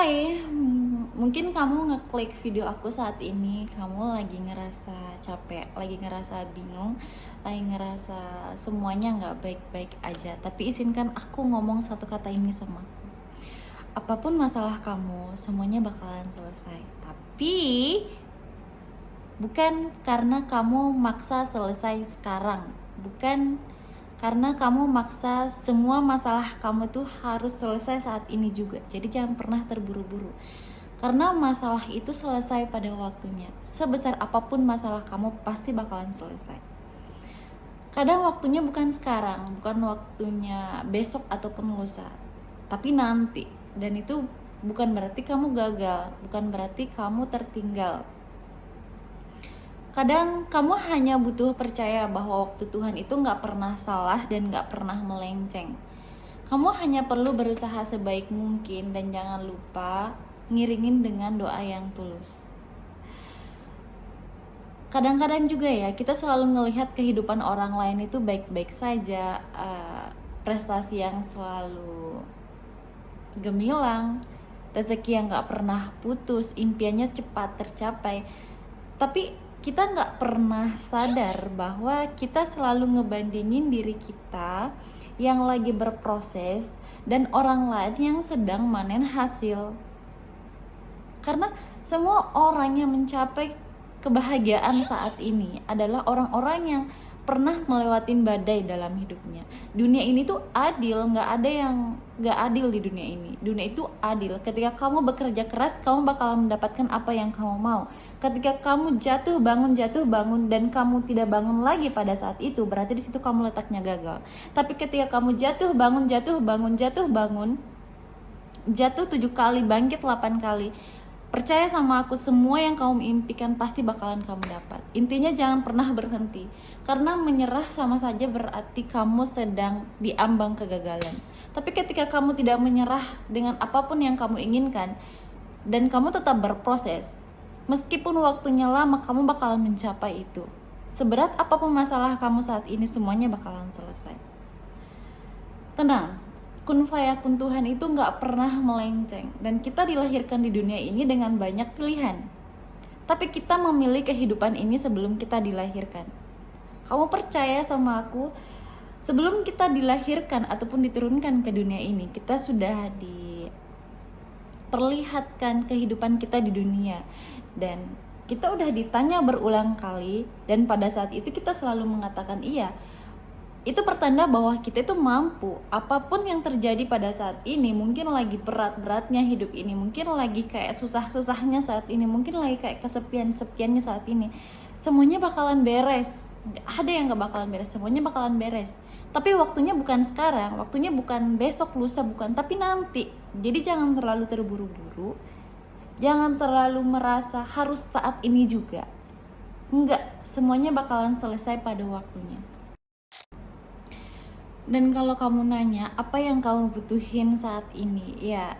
Hai, mungkin kamu ngeklik video aku saat ini, kamu lagi ngerasa capek, lagi ngerasa bingung, lagi ngerasa semuanya nggak baik-baik aja. Tapi izinkan aku ngomong satu kata ini sama aku. Apapun masalah kamu, semuanya bakalan selesai. Tapi bukan karena kamu maksa selesai sekarang, bukan karena kamu maksa semua masalah kamu tuh harus selesai saat ini juga. Jadi jangan pernah terburu-buru, karena masalah itu selesai pada waktunya. Sebesar apapun masalah kamu pasti bakalan selesai. Kadang waktunya bukan sekarang, bukan waktunya besok ataupun lusa, tapi nanti. Dan itu bukan berarti kamu gagal, bukan berarti kamu tertinggal. Kadang kamu hanya butuh percaya bahwa waktu Tuhan itu gak pernah salah dan gak pernah melenceng. Kamu hanya perlu berusaha sebaik mungkin dan jangan lupa ngiringin dengan doa yang tulus. Kadang-kadang juga ya, kita selalu ngelihat kehidupan orang lain itu baik-baik saja, prestasi yang selalu gemilang, rezeki yang gak pernah putus, impiannya cepat tercapai. Tapi kita nggak pernah sadar bahwa kita selalu ngebandingin diri kita yang lagi berproses dan orang lain yang sedang manen hasil. Karena semua orang yang mencapai kebahagiaan saat ini adalah orang-orang yang pernah melewatin badai dalam hidupnya. Dunia ini tuh adil, nggak ada yang nggak adil di dunia ini. Dunia itu adil. Ketika kamu bekerja keras, kamu bakalan mendapatkan apa yang kamu mau. Ketika kamu jatuh bangun dan kamu tidak bangun lagi pada saat itu, berarti di situ kamu letaknya gagal. Tapi ketika kamu jatuh bangun, jatuh 7 kali, bangkit 8 kali. Percaya sama aku, semua yang kamu impikan pasti bakalan kamu dapat. Intinya jangan pernah berhenti, karena menyerah sama saja berarti kamu sedang diambang kegagalan. Tapi ketika kamu tidak menyerah dengan apapun yang kamu inginkan dan kamu tetap berproses, meskipun waktunya lama, kamu bakalan mencapai itu. Seberat apapun masalah kamu saat ini, semuanya bakalan selesai. Tenang, kun fayakun Tuhan itu gak pernah melenceng. Dan kita dilahirkan di dunia ini dengan banyak pilihan, tapi kita memilih kehidupan ini sebelum kita dilahirkan. Kamu percaya sama aku, sebelum kita dilahirkan ataupun diturunkan ke dunia ini, kita sudah diperlihatkan kehidupan kita di dunia. Dan kita udah ditanya berulang kali, dan pada saat itu kita selalu mengatakan iya. Itu pertanda bahwa kita itu mampu. Apapun yang terjadi pada saat ini, mungkin lagi berat-beratnya hidup ini, mungkin lagi kayak susah-susahnya saat ini, mungkin lagi kayak kesepian-sepiannya saat ini, semuanya bakalan beres. Gak ada yang gak bakalan beres, semuanya bakalan beres. Tapi waktunya bukan sekarang, waktunya bukan besok, lusa, bukan, tapi nanti. Jadi jangan terlalu terburu-buru, jangan terlalu merasa harus saat ini juga. Enggak, semuanya bakalan selesai pada waktunya. Dan kalau kamu nanya apa yang kamu butuhin saat ini, ya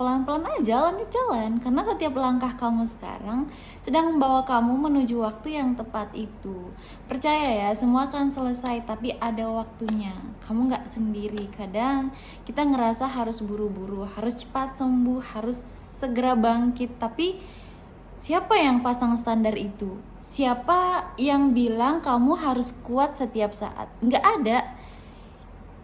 pelan-pelan aja, lanjut jalan. Karena setiap langkah kamu sekarang sedang membawa kamu menuju waktu yang tepat itu. Percaya ya, semua akan selesai, tapi ada waktunya. Kamu gak sendiri. Kadang kita ngerasa harus buru-buru, harus cepat sembuh, harus segera bangkit. Tapi siapa yang pasang standar itu? Siapa yang bilang kamu harus kuat setiap saat? Nggak ada.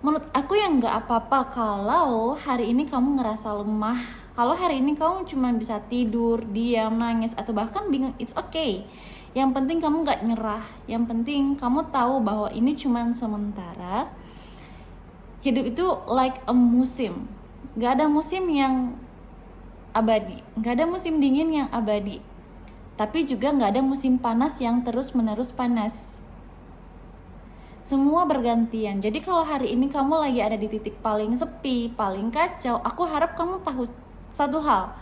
Menurut aku yang nggak apa-apa kalau hari ini kamu ngerasa lemah, kalau hari ini kamu cuma bisa tidur, diam, nangis, atau bahkan bingung, it's okay. Yang penting kamu nggak nyerah. Yang penting kamu tahu bahwa ini cuma sementara. Hidup itu like a musim. Nggak ada musim yang abadi, nggak ada musim dingin yang abadi. Tapi juga gak ada musim panas yang terus-menerus panas. Semua bergantian. Jadi kalau hari ini kamu lagi ada di titik paling sepi, paling kacau, aku harap kamu tahu satu hal.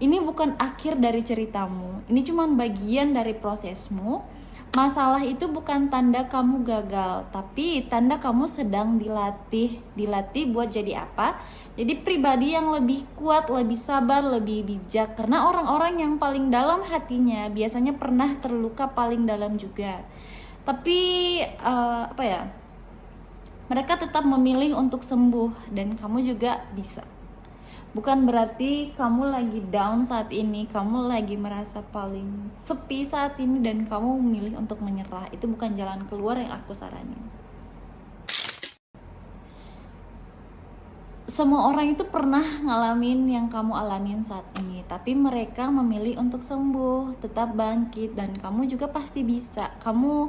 Ini bukan akhir dari ceritamu. Ini cuma bagian dari prosesmu. Masalah itu bukan tanda kamu gagal, tapi tanda kamu sedang dilatih buat jadi apa? Jadi pribadi yang lebih kuat, lebih sabar, lebih bijak. Karena orang-orang yang paling dalam hatinya biasanya pernah terluka paling dalam juga. Tapi mereka tetap memilih untuk sembuh, dan kamu juga bisa. Bukan berarti kamu lagi down saat ini, kamu lagi merasa paling sepi saat ini dan kamu memilih untuk menyerah. Itu bukan jalan keluar yang aku saranin. Semua orang itu pernah ngalamin yang kamu alamin saat ini, tapi mereka memilih untuk sembuh, tetap bangkit, dan kamu juga pasti bisa. Kamu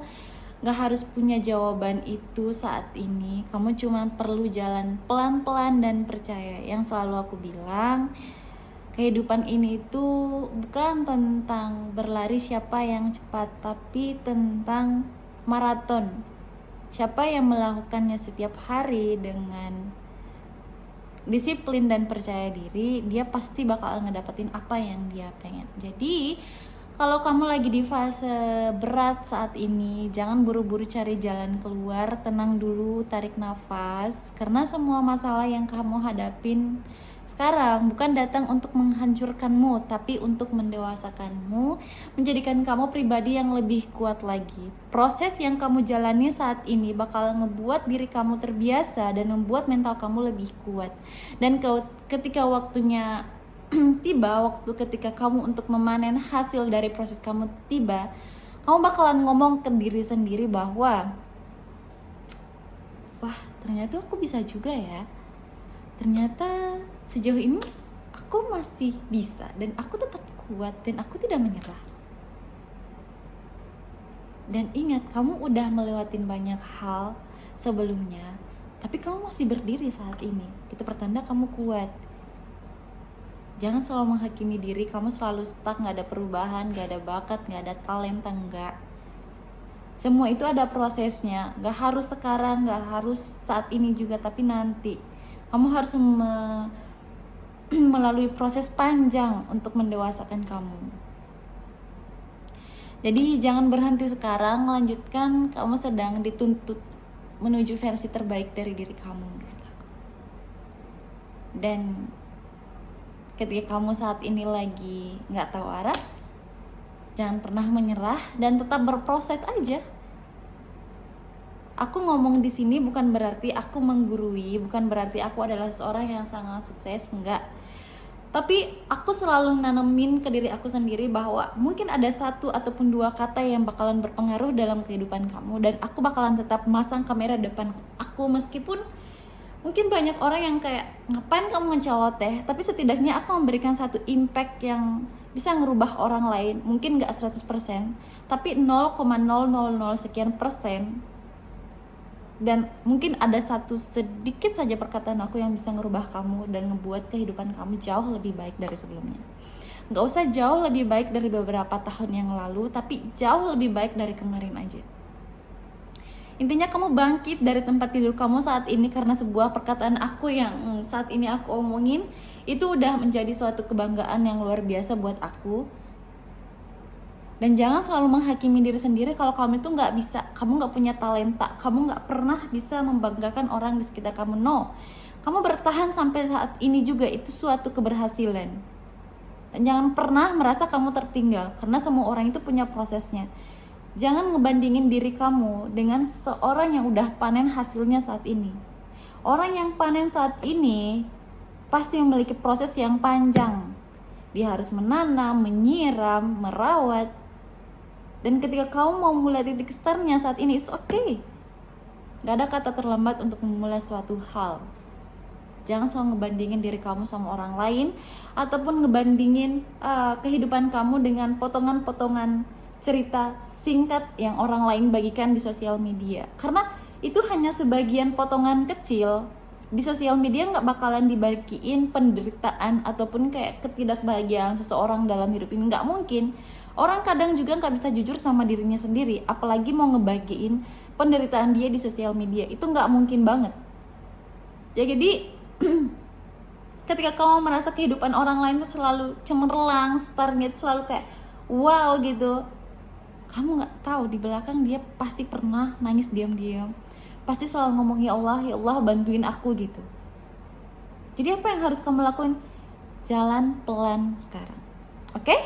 gak harus punya jawaban itu saat ini. Kamu cuma perlu jalan pelan-pelan dan percaya. Yang selalu aku bilang, kehidupan ini itu bukan tentang berlari siapa yang cepat, tapi tentang maraton. Siapa yang melakukannya setiap hari dengan disiplin dan percaya diri, dia pasti bakal ngedapetin apa yang dia pengen. Jadi kalau kamu lagi di fase berat saat ini, jangan buru-buru cari jalan keluar, tenang dulu, tarik nafas. Karena semua masalah yang kamu hadapin sekarang bukan datang untuk menghancurkanmu, tapi untuk mendewasakanmu, menjadikan kamu pribadi yang lebih kuat lagi. Proses yang kamu jalani saat ini bakal ngebuat diri kamu terbiasa dan membuat mental kamu lebih kuat. Dan ketika waktunya tiba, waktu ketika kamu untuk memanen hasil dari proses kamu tiba, kamu bakalan ngomong ke diri sendiri bahwa wah, ternyata aku bisa juga ya, ternyata sejauh ini aku masih bisa dan aku tetap kuat dan aku tidak menyerah. Dan ingat, kamu udah melewatin banyak hal sebelumnya, tapi kamu masih berdiri saat ini. Itu pertanda kamu kuat. Jangan selalu menghakimi diri, kamu selalu stuck, gak ada perubahan, gak ada bakat, gak ada talenta, enggak. Semua itu ada prosesnya, gak harus sekarang, gak harus saat ini juga, tapi nanti. Kamu harus melalui proses panjang untuk mendewasakan kamu. Jadi jangan berhenti sekarang, lanjutkan, kamu sedang dituntut menuju versi terbaik dari diri kamu menurut aku. Dan ketika kamu saat ini lagi nggak tahu arah, jangan pernah menyerah dan tetap berproses aja. Aku ngomong di sini bukan berarti aku menggurui, bukan berarti aku adalah seorang yang sangat sukses, enggak. Tapi aku selalu nanemin ke diri aku sendiri bahwa mungkin ada satu ataupun dua kata yang bakalan berpengaruh dalam kehidupan kamu, dan aku bakalan tetap masang kamera depan aku meskipun mungkin banyak orang yang kayak, ngapain kamu ngeceloteh? Tapi setidaknya aku memberikan satu impact yang bisa ngerubah orang lain. Mungkin gak 100%, tapi 0,000 sekian persen. Dan mungkin ada satu sedikit saja perkataan aku yang bisa ngerubah kamu dan ngebuat kehidupan kamu jauh lebih baik dari sebelumnya. Gak usah jauh lebih baik dari beberapa tahun yang lalu, tapi jauh lebih baik dari kemarin aja. Intinya kamu bangkit dari tempat tidur kamu saat ini karena sebuah perkataan aku yang saat ini aku omongin. Itu udah menjadi suatu kebanggaan yang luar biasa buat aku. Dan jangan selalu menghakimi diri sendiri kalau kamu itu gak bisa, kamu gak punya talenta, kamu gak pernah bisa membanggakan orang di sekitar kamu. No, kamu bertahan sampai saat ini juga, itu suatu keberhasilan. Dan jangan pernah merasa kamu tertinggal, karena semua orang itu punya prosesnya. Jangan ngebandingin diri kamu dengan seorang yang udah panen hasilnya saat ini. Orang yang panen saat ini pasti memiliki proses yang panjang. Dia harus menanam, menyiram, merawat. Dan ketika kamu mau mulai titik startnya saat ini, it's okay. Gak ada kata terlambat untuk memulai suatu hal. Jangan selalu ngebandingin diri kamu sama orang lain, ataupun ngebandingin kehidupan kamu dengan potongan-potongan cerita singkat yang orang lain bagikan di sosial media. Karena itu hanya sebagian potongan kecil. Di sosial media gak bakalan dibagiin penderitaan ataupun kayak ketidakbahagiaan seseorang dalam hidup ini. Gak mungkin. Orang kadang juga gak bisa jujur sama dirinya sendiri, apalagi mau ngebagiin penderitaan dia di sosial media. Itu gak mungkin banget. Jadi ketika kamu merasa kehidupan orang lain itu selalu cemerlang, startnya itu selalu kayak wow gitu, kamu gak tahu di belakang dia pasti pernah nangis diam-diam, pasti selalu ngomong ya Allah bantuin aku gitu. Jadi apa yang harus kamu lakuin? Jalan pelan sekarang. Oke?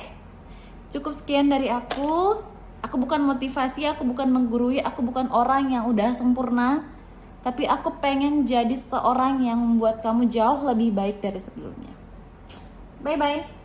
Cukup sekian dari aku. Aku bukan motivasi, aku bukan menggurui, aku bukan orang yang udah sempurna, tapi aku pengen jadi seorang yang membuat kamu jauh lebih baik dari sebelumnya. Bye-bye.